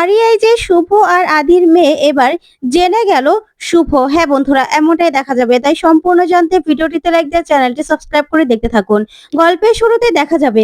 আরিয়াই যে শুভ আর আদির মেয়ে এবার জেনে গেল শুভ। হ্যাঁ বন্ধুরা, এমনটাই দেখা যাবে। তাই সম্পূর্ণ জানতে ভিডিওটিতে লাইক দিয়ে চ্যানেলটি সাবস্ক্রাইব করে দেখতে থাকুন। গল্পের শুরুতে দেখা যাবে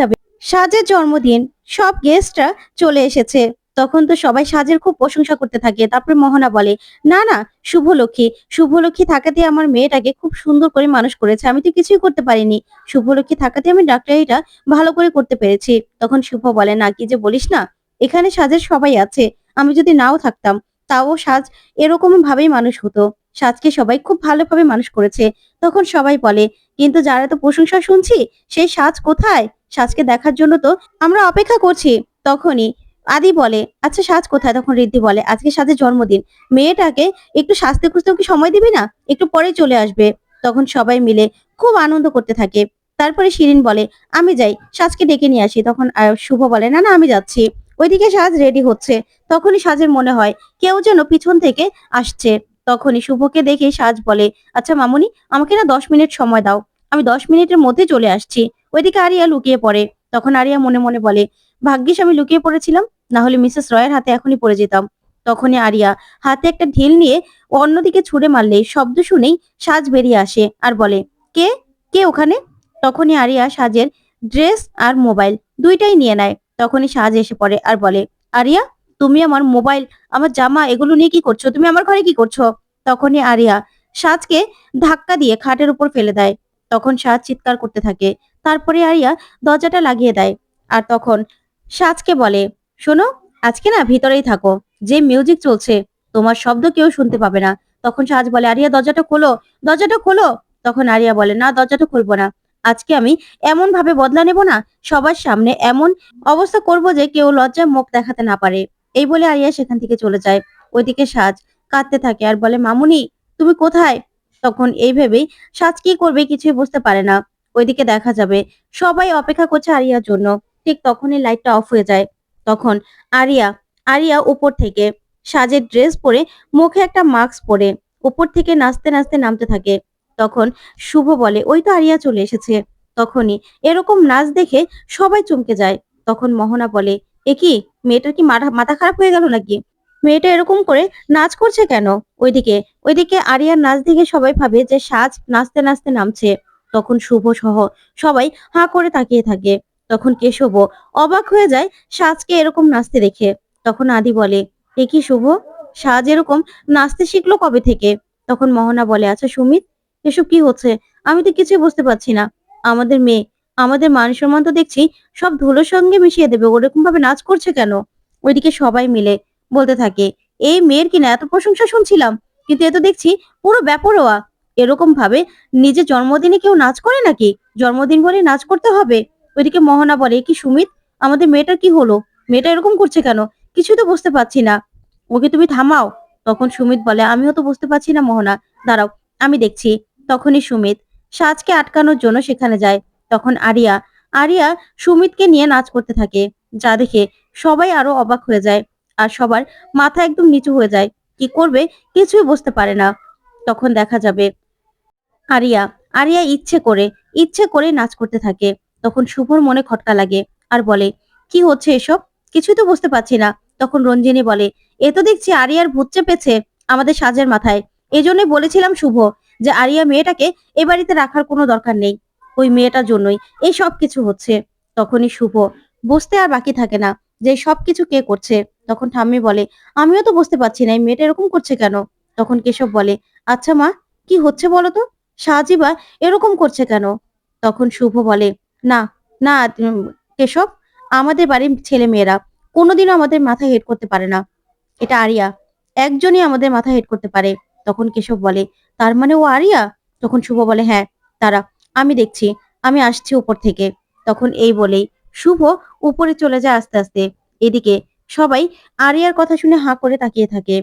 সাজের জন্মদিন, সব গেস্টরা চলে এসেছে। তখন তো সবাই সাজের খুব প্রশংসা করতে থাকে। তারপরে মোহনা বলে, না না, শুভলক্ষ্মী থাকাতে আমার মেয়েটাকে খুব সুন্দর করে মানুষ করেছে, আমি তো কিছুই করতে পারিনি। শুভলক্ষ্মী থাকাতে আমি ডাক্তারিটা ভালো করে করতে পেরেছি। তখন শুভ বলে, না কি যে বলিস না, এখানে সাজের সবাই আছে, আমি যদি নাও থাকতাম তাও সাজ এরকম ভাবেই মানুষ হতো। সাজকে সবাই খুব ভালোভাবে মানুষ করেছে। তখন সবাই বলে, কিন্তু যারা তো প্রশংসা শুনছি সেই সাজ কোথায়? সাজকে দেখার জন্য তো আমরা অপেক্ষা করছি। তখনই আদি বলে, আচ্ছা সাজ কোথায়? তখন ঋদ্ধি বলে, আজকে সাজের জন্মদিন, মেয়েটাকে একটু সাজতে খুঁজতেও কি সময় দিবি না? একটু পরেই চলে আসবে। তখন সবাই মিলে খুব আনন্দ করতে থাকে। তারপরে শিরিন বলে, আমি যাই, সাজকে ডেকে নিয়ে আসি। তখন শুভ বলে, না না, আমি যাচ্ছি। ওইদিকে সাজ রেডি হচ্ছে। তখনই সাজের মনে হয় কেউ যেন পিছন থেকে আসছে। তখনই শুভকে দেখে সাজ বলে, আচ্ছা মামুনি, আমাকে না 10 মিনিট সময় দাও, আমি 10 মিনিটের মধ্যে চলে আসছি। ওইদিকে আরিয়া লুকিয়ে পড়ে। তখন আরিয়া মনে মনে বলে, ভাগ্যিস আমি লুকিয়ে পড়েছিলাম, না হলে মিসেস রয়ের হাতে এখনই পড়ে যেতাম। তখনই আরিয়া হাতে একটা ঢিল নিয়ে অন্যদিকে ছুড়ে মারলে শব্দ শুনেই সাজ বেরিয়ে আসে আর বলে, কে কে ওখানে? তখনই আরিয়া সাজের ড্রেস আর মোবাইল দুইটাই নিয়ে নেয়। তখনই সাজ এসে পড়ে আর বলে, আরিয়া, তুমি আমার মোবাইল, আমার জামা এগুলো নিয়ে কি করছো? তুমি আমার ঘরে কি করছো? তখনই আরিয়া সাজকে ধাক্কা দিয়ে খাটের উপর ফেলে দেয়। তখন সাজ চিৎকার করতে থাকে। তারপরে আরিয়া দরজাটা লাগিয়ে দেয় আর তখন সাজকে বলে, শোনো, আজকে না ভিতরেই থাকো, যে মিউজিক চলছে তোমার শব্দ কেউ শুনতে পাবে না। তখন সাজ বলে, আরিয়া দরজাটা খোলো, দরজাটা খোলো। তখন আরিয়া বলে, না, দরজাটা খুলবো না। আজকে আমি এমন ভাবে বদলা নেব না, সবার সামনে এমন অবস্থা করব যে কেউ লজ্জায় মুখ দেখাতে না পারে। এই বলে আরিয়া সেখান থেকে চলে যায়। ওইদিকে সাজ কাঁদতে থাকে আর বলে, মামুনি, তুমি কোথায়? তখন এই ভেবেই সাজ কি করবে কিছুই বুঝতে পারে না। ওইদিকে দেখা যাবে সবাই অপেক্ষা করছে আরিয়ার জন্য। ঠিক তখনই লাইটটা অফ হয়ে যায়। তখন আরিয়া আরিয়া উপর থেকে সাজের ড্রেস পরে, মুখে একটা মাস্ক পরে উপর থেকে নাচতে নাচতে নামতে থাকে। তখন শুভ বলে, ওই তো আরিয়া চলে এসেছে। তখনই এরকম নাচ দেখে সবাই চমকে যায়। তখন মোহনা বলে, এ কি, মেয়েটার কি মাথা মাথা খারাপ হয়ে গেল নাকি? মেয়েটা এরকম করে নাচ করছে কেন? ওইদিকে ওইদিকে আরিয়ার নাচ দেখে সবাই ভাবে যে সাজ নাচতে নাচতে নামছে। তখন শুভ সহ সবাই হাঁ করে তাকিয়ে থাকে। তখন কেশবও অবাক হয়ে যায় সাজকে এরকম নাচতে দেখে। তখন আদি বলে, এ কি শুভ, সাজ এরকম নাচতে শিখলো কবে থেকে? তখন মোহনা বলে, আচ্ছা সুমিত, এসব কি হচ্ছে? আমি তো কিছুই বুঝতে পারছি না। আমাদের মেয়ে, আমাদের মান সম্মান তো দেখছি সব ধুলোর সঙ্গে মিশিয়ে দেবে, ওরকম ভাবে নাচ করছে কেন? ওইদিকে সবাই মিলে বলতে থাকে, এই মেয়ের কিনা এত প্রশংসা শুনছিলাম, কিন্তু এ তো দেখছি পুরো বেপরোয়া। এরকম ভাবে নিজের জন্মদিনে কেউ নাচ করে নাকি? জন্মদিন বলে নাচ করতে হবে? ওইদিকে মোহনা বলে, কি সুমিত, আমাদের মেয়েটার কি হলো? মেয়েটা এরকম করছে কেন? কিছুই তো বুঝতে পারছি না, ওকে তুমি থামাও। তখন সুমিত বলে, আমিও তো বুঝতে পারছি না মোহনা, দাঁড়াও, আমি দেখছি। তখনই সুমিত সাজকে আটকানোর জন্য সেখানে যায়। তখন আরিয়া আরিয়া সুমিতকে নিয়ে নাচ করতে থাকে, যা দেখে সবাই আরো অবাক হয়ে যায় আর সবার মাথা একদম নিচু হয়ে যায়। কি করবে কিছুই বুঝতে পারে না। তখন দেখা যাবে আরিয়া আরিয়া ইচ্ছে করে নাচ করতে থাকে। তখন শুভর মনে খটকা লাগে আর বলে, কি হচ্ছে এসব? কিছুই তো বুঝতে পারছি না। তখন রঞ্জিনী বলে, এ তো দেখছি আরিয়ার ভূত চেপেছে আমাদের সাজের মাথায়। এজন্যই বলেছিলাম শুভ যে আরিয়া মেয়েটাকে এ বাড়িতে রাখার কোনো দরকার নেই, ওই মেয়েটার জন্যই এই সব কিছু হচ্ছে। তখনই শুভ বুঝতে আর বাকি থাকে না যে সবকিছু কে করছে। তখন ঠাম্মি বলে, আমিও তো বুঝতে পারছি না এই মেয়েটা এরকম করছে কেন। তখন কেশব বলে, আচ্ছা মা, কি হচ্ছে বলো তো, সাজিবা এরকম করছে কেন? তখন শুভ বলে, না না, কেশব, আমাদের বাড়ির ছেলে মেয়েরা কোনোদিনও আমাদের মাথা হেট করতে পারে না। এটা আরিয়া একজনই আমাদের মাথা হেট করতে পারে। তখন কেশব বলে, তার মানে ও আরিয়া? তখন শুভ বলে, হ্যাঁ, তারা, আমি দেখছি, আমি আসছি উপর থেকে। তখন এই বলেই শুভ উপরে চলে যায় আস্তে আস্তে। এদিকে সবাই আরিয়ার কথা শুনে হাঁ করে তাকিয়ে থাকে।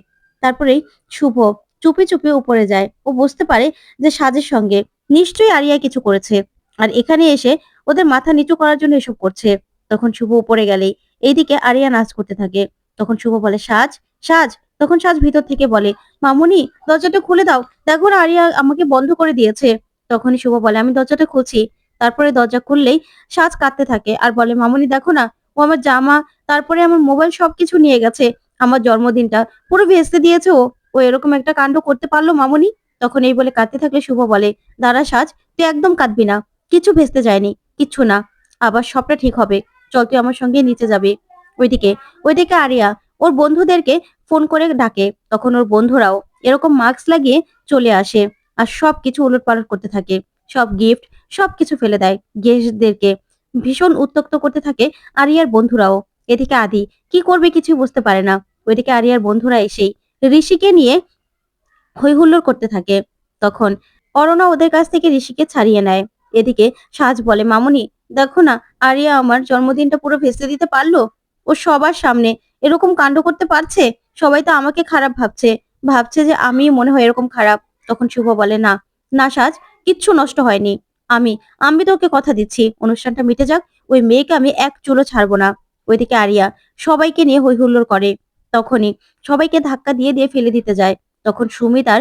তারপরেই শুভ চুপি চুপি উপরে যায়। ও বুঝতে পারে যে সাজের সঙ্গে নিশ্চয়ই আরিয়া কিছু করেছে আর এখানে এসে ওদের মাথা নিচু করার জন্য এসব করছে। তখন শুভ উপরে গেলেই এইদিকে আরিয়া নাচ করতে থাকে। তখন শুভ বলে, সাজ, সাজ। তখন সাজ ভিতর থেকে বলে, মামুনি, দরজাটা খুলে দাও, দেখো না আরিয়া আমাকে বন্ধ করে দিয়েছে। তখনই শুভ বলে, আমি দরজাটা খুলছি। তারপরে দরজা খুললেই সাজ কাঁদতে থাকে আর বলে, মামুনি দেখো না, ও আমার জামা, তারপরে আমার মোবাইল সবকিছু নিয়ে গেছে, আমার জন্মদিনটা পুরো ভেস্তে দিয়েছে ও। ও এরকম একটা কাণ্ড করতে পারলো মামুনি। তখন এই বলে কাঁদতে থাকলে শুভ বলে, দাঁড়া সাজ, তুই একদম কাঁদবি না, কিছু ভেস্তে যায়নি, কিচ্ছু না, আবার সবটা ঠিক হবে, চল তুই আমার সঙ্গে নিচে যাবি। ওইদিকে ওইদিকে আরিয়া ওর বন্ধুদেরকে ফোন করে ডাকে। তখন ওর বন্ধুরাও এরকম মাস্ক লাগিয়ে চলে আসে আর সবকিছু উলটপালট করতে থাকে। সব গিফট সবকিছু ফেলে দেয়। গেস্টদেরকে ভীষণ উত্ত্যক্ত করতে থাকে আরিয়ার বন্ধুরাও। এদিকে আদি কি করবে কিছু বুঝতে পারে না। ওইদিকে আরিয়ার বন্ধুরা এসেই ঋষিকে নিয়ে হই হুল্লোড় করতে থাকে। তখন অরণা ওদের কাছ থেকে ঋষিকে ছাড়িয়ে নেয়। এদিকে সাজ বলে, মামুনি দেখো না, আরিয়া আমার জন্মদিনটা পুরো ভেস্তে দিতে পারলো। ও সবার সামনে এরকম কাণ্ড করতে পারছে। সবাই তো আমাকে খারাপ ভাবছে, ভাবছে যে আমি মনে হয় এরকম খারাপ। তখন শুভ বলে, না না সাজ, কিচ্ছু নষ্ট হয়নি। আমি আমি তোকে কথা দিচ্ছি, অনুষ্ঠানটা মিটে যাক, ওই মেয়েকে আমি এক চুলো ছাড়বো না। ওইদিকে আরিয়া সবাইকে নিয়ে হই হুল্লোড় করে। তখনই সবাইকে ধাক্কা দিয়ে দিয়ে ফেলে দিতে যায়। তখন সুমিত আর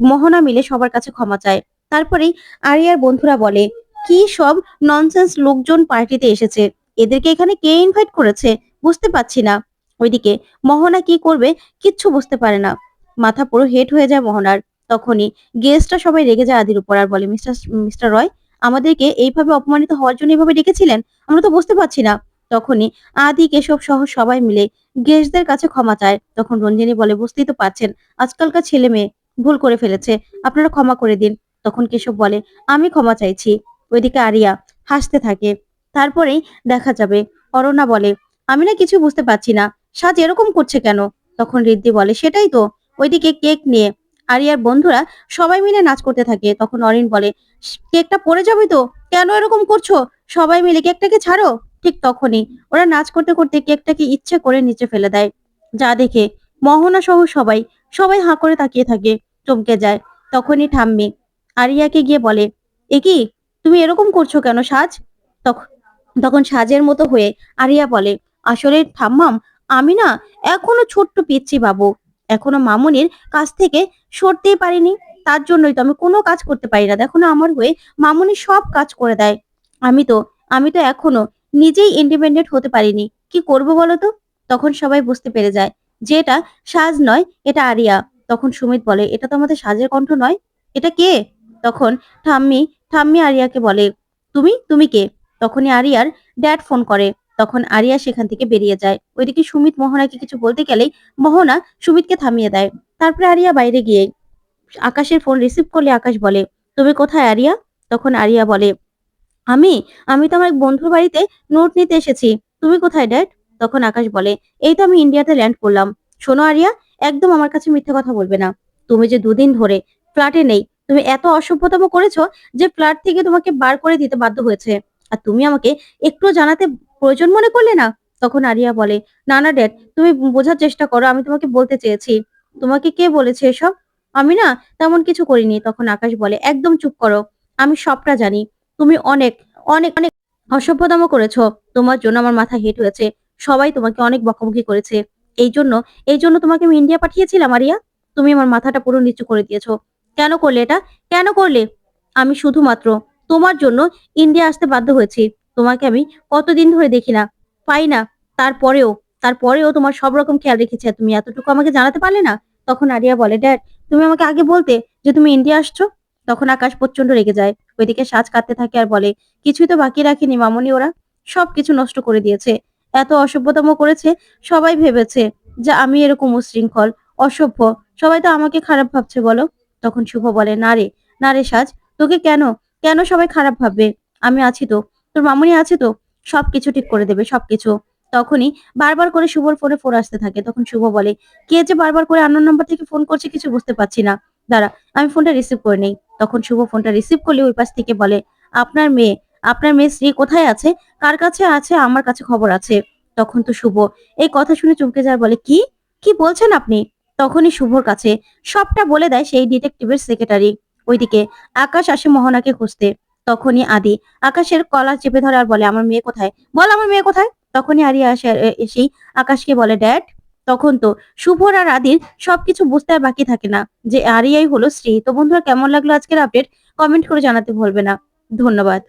মোহনা মিলে সবার কাছে ক্ষমা চায়। তারপরেই আরিয়ার বন্ধুরা বলে, কি সব ননসেন্স লোকজন পার্টিতে এসেছে, এদেরকে এখানে কে ইনভাইট করেছে বুঝতে পারছি না। ওইদিকে মোহনা কি করবে কিচ্ছু বুঝতে পারে না, মাথা পুরো হেট হয়ে যায় মোহনার। তখনই গেস্টরা সবাই রেগে যায় আদির উপর আর বলে, মিস্টার মিস্টার রয়, আমাদেরকে এইভাবে অপমানিত হওয়ার জন্য এইভাবে ডেকেছিলেন, আমরা তো বুঝতে পারছি না। তখনই আদি কেশব সহ সবাই মিলে গেস্টদের কাছে ক্ষমা চায়। তখন রঞ্জিনী বলে, বুঝতেই তো পারছেন আজকালকার ছেলে মেয়ে ভুল করে ফেলেছে, আপনারা ক্ষমা করে দিন। তখন কেশব বলে, আমি ক্ষমা চাইছি। ওইদিকে আরিয়া হাসতে থাকে। তারপরেই দেখা যাবে অরণ্যা বলে, আমি না কিছু বুঝতে পারছি না, সাজ এরকম করছে কেন। তখন ঋদ্ধি বলে, সেটাই তো। ওইদিকে কেক নিয়ে আরিয়ার বন্ধুরা সবাই মিলে নাচ করতে থাকে। তখন অরিন বলে, কেকটা পড়ে যাবে তো, কেন এরকম করছো, সবাই মিলে কেকটাকে ছাড়ো। ঠিক তখনই ওরা নাচ করতে করতে কেকটাকে ইচ্ছে করে নিচে ফেলে দেয়, যা দেখে মোহনা সহ সবাই সবাই হাঁ করে তাকিয়ে থাকে, চমকে যায়। তখনই ঠাম্মি আরিয়াকে গিয়ে বলে, এ কি, তুমি এরকম করছো কেন সাজ। তখন তখন সাজের মতো হয়ে আরিয়া বলে, আসলে ঠাম্মাম, আমি না এখনো ছোট্ট পিচ্ছি বাবু, এখনো মামুনির কাছ থেকে সরতেই পারিনি, তার জন্যই তো আমি কোনো কাজ করতে পারি না। দেখো না, আমার হয়ে মামুনি সব কাজ করে দেয়। আমি তো আমি তো এখনো নিজেই ইন্ডিপেন্ডেন্ট হতে পারিনি, কি করব বলো তো। তখন সবাই বুঝতে পেরে যায় যে এটা সাজ নয়, এটা আরিয়া। তখন সুমিত বলে, এটা তো আমাদের সাজের কণ্ঠ নয়, এটা কে। তখন ঠাম্মি ঠাম্মি আরিয়াকে বলে, তুমি তুমি কে। তখনই আরিয়ার ড্যাড ফোন করে। তখন আরিয়া সেখান থেকে বেরিয়ে যায়। ওইদিকে সুমিত মোহনাকে কিছু বলতে গেলেই মোহনা সুমিতকে থামিয়ে দেয়। তারপরে আরিয়া বাইরে গিয়ে আকাশের ফোন রিসিভ করলে আকাশ বলে, তুমি কোথায় আরিয়া। তখন আরিয়া বলে, আমি আমি তো আমার এক বন্ধুর বাড়িতে নোট নিতে এসেছি, তুমি কোথায় ড্যাড। তখন আকাশ বলে, এই তো আমি ইন্ডিয়াতে ল্যান্ড করলাম। শোনো আরিয়া, একদম আমার কাছে মিথ্যে কথা বলবে না। তুমি যে দুদিন ধরে ফ্ল্যাটে নেই, তুমি এত অসভ্যতম করেছো যে ফ্ল্যাট থেকে তোমাকে বার করে দিতে বাধ্য হয়েছে, আর তুমি আমাকে একটু জানাতে প্রয়োজন মনে করলে না। তখন আরিয়া বলে, না না ড্যাড, তুমি বোঝার চেষ্টা করো, আমি তোমাকে বলতে চেয়েছি। তোমাকে কে বলেছে এসব, আমি না তেমন কিছু করিনি। তখন আকাশ বলে, একদম চুপ করো, আমি সবটা জানি। তুমি অনেক অনেক অনেক অসভ্যতম করেছো, তোমার জন্য আমার মাথা হেট হয়েছে, সবাই তোমাকে অনেক বকাবকি করেছে। এই জন্য এই জন্য তোমাকে আমি ইন্ডিয়া পাঠিয়েছিলাম আরিয়া, তুমি আমার মাথাটা পুরো নিচু করে দিয়েছো। কেন করলে এটা, কেন করলে। আমি শুধুমাত্র তোমার জন্য ইন্ডিয়া আসতে বাধ্য হয়েছি। তোমাকে আমি কতদিন ধরে দেখি না, পাই না, তারপরেও তারপরেও তোমার সব রকম খেয়াল রেখেছি, আর তুমি এতটুকু আমাকে জানাতে পারলে না। তখন আরিয়া বলে, ড্যাড, তুমি আমাকে আগে বলতে যে তুমি ইন্ডিয়া আসছো। তখন আকাশ প্রচন্ড রেগে যায়। ওইদিকে সাজ কাঁদতে থাকে আর বলে, কিছুই তো বাকি রাখিনি মামনি, ওরা সবকিছু নষ্ট করে দিয়েছে, এত অসভ্যতম করেছে। সবাই ভেবেছে যে আমি এরকম উশৃঙ্খল অসভ্য, সবাই তো আমাকে খারাপ ভাবছে বলো। তখন শুভ বলে, না রে না রে সাজ, তোকে কেন কেন সবাই খারাপ ভাববে, আমি আছি তো, তোর মামনি আছে তো, সবকিছু ঠিক করে দেবে সবকিছু। তখনই বারবার করে শুভর ফোনে ফোন আসতে থাকে। তখন শুভ বলে, কে যে বারবার করে আননোন নাম্বার থেকে ফোন করছে কিছু বুঝতে পারছি না, দাঁড়া আমি ফোনটা রিসিভ করে নেই। তখন শুভ ফোনটা রিসিভ করলে ওই পাশ থেকে বলে, আপনার মেয়ে আপনার মেয়ে শ্রী কোথায় আছে, কার কাছে আছে, আমার কাছে খবর আছে। তখন তো শুভ এই কথা শুনে চমকে যায়, বলে, কি কি বলছেন আপনি। তখনই শুভর কাছে সবটা বলে দেয় সেই ডিটেকটিভের সেক্রেটারি। ওইদিকে আকাশ আসে মোহনাকে খুঁজতে। তখনই আদি আকাশের কলার চেপে ধরে আর বলে, আমার মেয়ে কোথায়, বল আমার মেয়ে কোথায়। তখনই আরিয়া এসেই আকাশকে বলে, ড্যাড। তখন তো শুভর আর আদির সবকিছু বুঝতে আর বাকি থাকে না যে আরিয়াই হলো শ্রী। তো বন্ধুরা, কেমন লাগলো আজকের আপডেট, কমেন্ট করে জানাতে ভুলবে না। ধন্যবাদ।